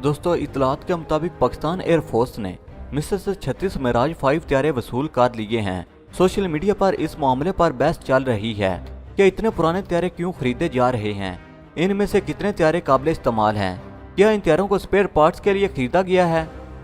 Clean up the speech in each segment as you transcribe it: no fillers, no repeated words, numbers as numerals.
दोस्तों, इतलात के मुताबिक पाकिस्तान एयरफोर्स ने मिस्र से 36 मिराज 5 त्यारे वसूल कर लिए हैं। सोशल मीडिया पर इस मामले पर बहस चल रही है कि इतने पुराने त्यारे क्यों खरीदे जा रहे हैं, इनमें से कितने त्यारे काबिल इस्तेमाल हैं, क्या इन त्यारों को स्पेयर पार्ट्स के लिए खरीदा गया है।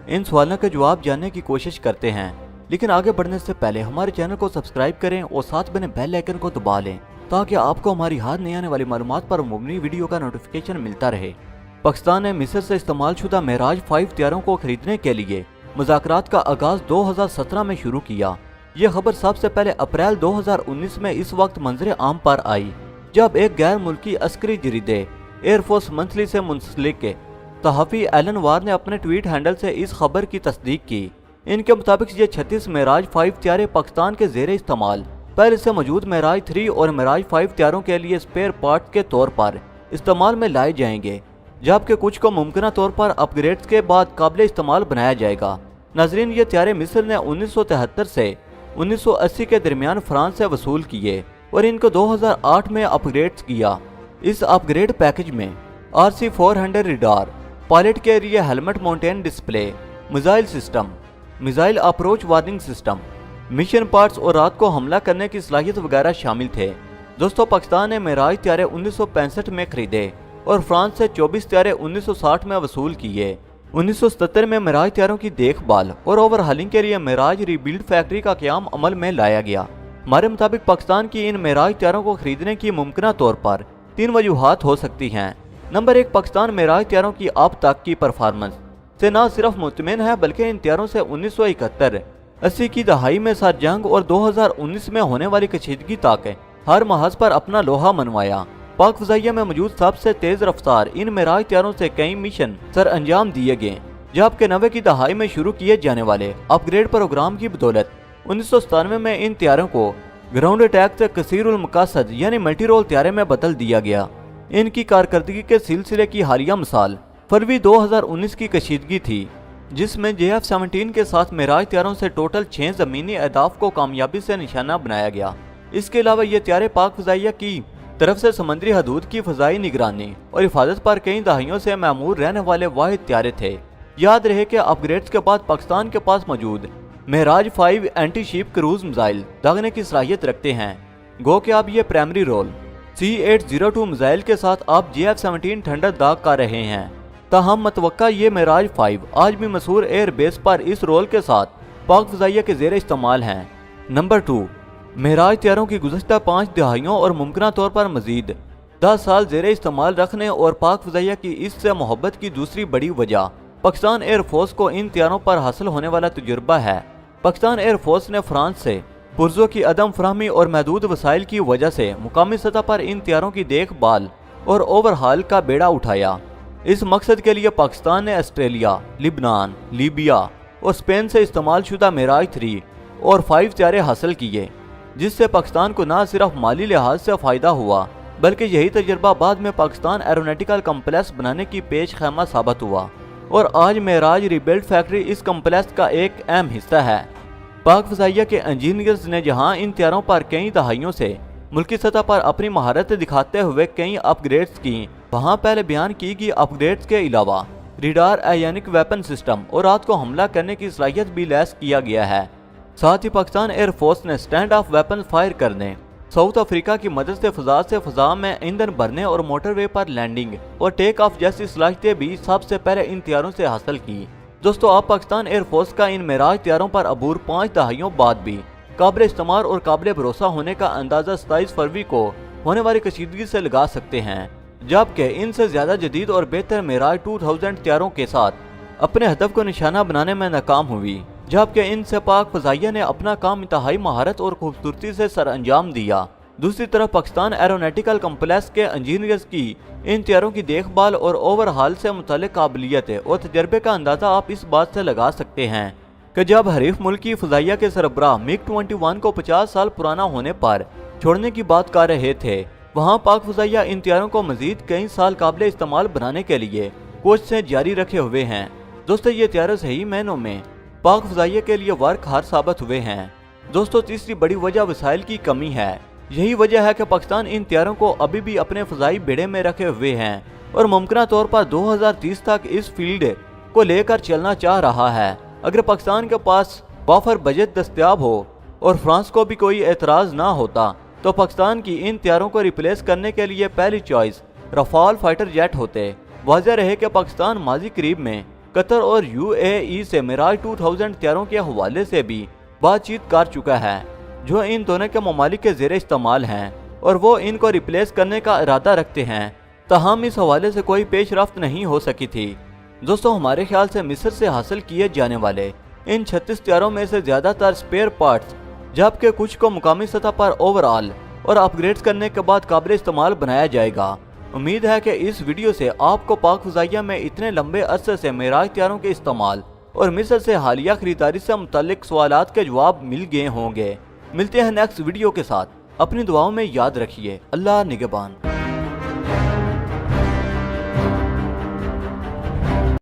इन सवालों के जवाब जानने की कोशिश करते हैं, लेकिन आगे बढ़ने से पहले हमारे चैनल को सब्सक्राइब करें और साथ बने बेल आइकन को दबा लें ताकि आपको हमारी हर नई आने वाली मालूमात पर मुबनी वीडियो का नोटिफिकेशन मिलता रहे। पाकिस्तान ने मिस्र से इस्तेमाल शुदा मिराज 5 त्यारों को खरीदने के लिए मुज़ाकरात का आगाज 2017 में शुरू किया। ये खबर सबसे पहले अप्रैल 2019 में इस वक्त मंजर आम पर आई, जब एक गैर मुल्की अस्करी जरीदे एयरफोर्स मंथली से मुंसलिक सहाफ़ी एलन वार ने अपने ट्वीट हैंडल से इस खबर की तस्दीक की। इनके मुताबिक ये 36 मिराज 5 त्यारे पाकिस्तान के ज़ेरे इस्तेमाल पहले से मौजूद मिराज 3 और मिराज 5 त्यारों के लिए स्पेयर पार्ट के तौर पर इस्तेमाल में लाए जाएंगे, जबकि कुछ को मुमकिन तौर पर अपग्रेड्स के बाद काबिल इस्तेमाल बनाया जाएगा। नाजरीन, ये त्यारे मिस्र ने 1973 से 1980 के दरमियान फ्रांस से वसूल किए और इनको 2008 में अपग्रेड किया। इस अपग्रेड पैकेज में RC-400 रडार, पायलट के लिए helmet mountain display, missile system, missile approach warning system, mission parts और रात को हमला करने की सलाहियत वगैरह शामिल थे। दोस्तों, पाकिस्तान ने मिराज त्यारे 1965 में खरीदे और फ्रांस से 24 त्यारे 1960 में वसूल किए। 1977 में मिराज त्यारों की देखभाल और ओवरहालिंग के लिए मिराज रीबिल्ड फैक्ट्री का क़याम अमल में लाया गया। हमारे मुताबिक पाकिस्तान की इन मिराज त्यारों को खरीदने की मुमकिन तौर पर 3 वजूहात हो सकती हैं। नंबर 1, पाकिस्तान मिराज त्यारों की अब तक की परफॉर्मेंस से न सिर्फ मुतमिन है बल्कि इन त्यारों से 1971-80 की दहाई में सर जंग और 2019 में होने वाली कशीदगी तक हर महाज पर अपना लोहा मनवाया। पाक फ़ज़ाइया में मौजूद सबसे तेज रफ्तार इन मिराज त्यारों से कई मिशन सर अंजाम दिए गए, जबकि 90 की दहाई में शुरू किए जाने वाले अपग्रेड प्रोग्राम की बदौलत 1997 में इन त्यारों को ग्राउंड अटैक से कसीरुल मकासद यानी मल्टी रोल त्यारे में बदल दिया गया। इनकी कारकर्दगी के सिलसिले की हालिया मिसाल फरवरी 2019 की कशीदगी थी, जिसमें JF-17 के साथ मिराज त्यारों से टोटल 6 ज़मीनी अहदाफ को कामयाबी से निशाना बनाया गया। इसके अलावा ये त्यारे पाक फ़ज़ाइया की तरफ से समंदरी हदूद की फ़ज़ाई निगरानी और हिफाजत पर कई दहाइयों से मामूर रहने वाले वाहिद त्यारे थे। याद रहे कि अपग्रेड्स के बाद पाकिस्तान के पास मौजूद Mirage 5 anti ship cruise missile दागने की सलाहियत रखते हैं। गो कि अब ये प्राइमरी रोल C-802 मिसाइल के साथ आप JF-17 थंडर दाग कर रहे हैं। ताहम मतवक्का ये मिराज 5 आज भी मशहूर एयर बेस पर इस रोल के साथ पाक फ़ज़ाइया के ज़ेरे इस्तेमाल हैं। नंबर 2, मिराज त्यारों की गुज़श्ता 5 दहाइयों और मुमकिन तौर पर मजीद 10 साल ज़ेरे इस्तेमाल रखने और पाक फ़ज़ाइया की इससे मोहब्बत की दूसरी बड़ी वजह पाकिस्तान एयरफोर्स को इन त्यारों पर हासिल होने वाला तजुर्बा है। पाकिस्तान एयरफोर्स ने फ्रांस से पुर्जों की अदम फराहमी और महदूद वसाइल की वजह से मुकामी सतह पर इन त्यारों की देखभाल और ओवरहाल का बेड़ा उठाया। इस मकसद के लिए पाकिस्तान ने ऑस्ट्रेलिया, लिबनान, लीबिया और स्पेन से इस्तेमाल शुदा मिराज 3 और 5 त्यारे हासिल किए, जिससे पाकिस्तान को न सिर्फ माली लिहाज से फ़ायदा हुआ बल्कि यही तजर्बा बाद में पाकिस्तान एरोनॉटिकल कम्प्लेक्स बनाने की पेश खैमा साबित हुआ और आज मिराज रीबिल्ड फैक्ट्री इस कम्प्लेक्स का एक अहम हिस्सा है। पाक फ़ज़ाइया के इंजीनियर्स ने जहां इन त्यारों पर कई दहाइयों से मुल्की सतह पर अपनी महारत दिखाते हुए कई अपग्रेड्स की, वहाँ पहले बयान की गई अपग्रेड्स के अलावा रडार, आयोनिक वेपन सिस्टम और रात को हमला करने की सलाहियत भी लैस किया गया है। साथ ही पाकिस्तान एयरफोर्स ने स्टैंड ऑफ वेपन फायर करने, साउथ अफ्रीका की मदद से फ़ज़ा में ईंधन भरने और मोटरवे पर लैंडिंग और टेक ऑफ जैसी सलाहियतें भी सबसे पहले इन त्यारों से हासिल की। दोस्तों, आप पाकिस्तान एयरफोर्स का इन मिराज त्यारों पर अबूर 5 दहाइयों बाद भी काबिल इस्तेमाल और काबिल भरोसा होने का अंदाज़ा 27 फरवरी को होने वाली कशीदगी से लगा सकते हैं, जबकि इनसे ज़्यादा जदीद और बेहतर मिराज 2000 त्यारों के साथ अपने हदफ को निशाना बनाने में नाकाम हुई, जबकि इनसे पाक फ़ज़ाइया ने अपना काम इंतहाई महारत और खूबसूरती से सर अंजाम दिया। दूसरी तरफ पाकिस्तान एरोनॉटिकल कम्प्लेक्स के इंजीनियर्स की इन त्यारों की देखभाल और ओवरहाल से मुताल्लिक़ काबिलियत और तजर्बे का अंदाज़ा आप इस बात से लगा सकते हैं कि जब हरीफ मुल्क की फ़ज़ाइया के सरबराह MiG-21 को 50 साल पुराना होने पर छोड़ने की बात कर रहे थे, वहाँ पाक फ़ज़ाइया इन त्यारों को मज़ीद कई साल काबिल इस्तेमाल बनाने के लिए कोशिशें जारी रखे हुए हैं। दोस्तों, ये त्यारे सही मायनों में पाक फ़ज़ाइया के लिए वर्क हार साबित हुए हैं। दोस्तों, तीसरी बड़ी वजह वसाइल की कमी है। यही वजह है कि पाकिस्तान इन त्यारों को अभी भी अपने फ़ज़ाई बेड़े में रखे हुए हैं اور ممکنہ طور پر 2030 تک اس فیلڈ کو لے کر چلنا چاہ رہا ہے۔ اگر پاکستان کے پاس وافر بجٹ دستیاب ہو اور فرانس کو بھی کوئی اعتراض نہ ہوتا تو پاکستان کی ان طیاروں کو ریپلیس کرنے کے لیے پہلی چوائس رفال فائٹر جیٹ ہوتے۔ واضح رہے کہ پاکستان ماضی قریب میں قطر اور UAE سے میراج 2000 طیاروں کے حوالے سے بھی بات چیت کر چکا ہے، جو ان دونوں کے ممالک کے زیر استعمال ہیں اور وہ ان کو ریپلیس کرنے کا ارادہ رکھتے ہیں، تاہم اس حوالے سے کوئی پیش رفت نہیں ہو سکی تھی۔ دوستو، ہمارے خیال سے مصر سے حاصل کیے جانے والے ان 36 طیاروں میں سے زیادہ تر سپیئر پارٹس، جبکہ کچھ کو مقامی سطح پر اوور آل اور اپ گریڈز کرنے کے بعد قابل استعمال بنایا جائے گا۔ امید ہے کہ اس ویڈیو سے آپ کو پاک فضائیہ میں اتنے لمبے عرصے سے معراج طیاروں کے استعمال اور مصر سے حالیہ خریداری سے متعلق سوالات کے جواب مل گئے ہوں گے۔ ملتے ہیں نیکسٹ ویڈیو کے ساتھ، اپنی دعاؤں میں یاد رکھیے۔ اللہ نگہبان۔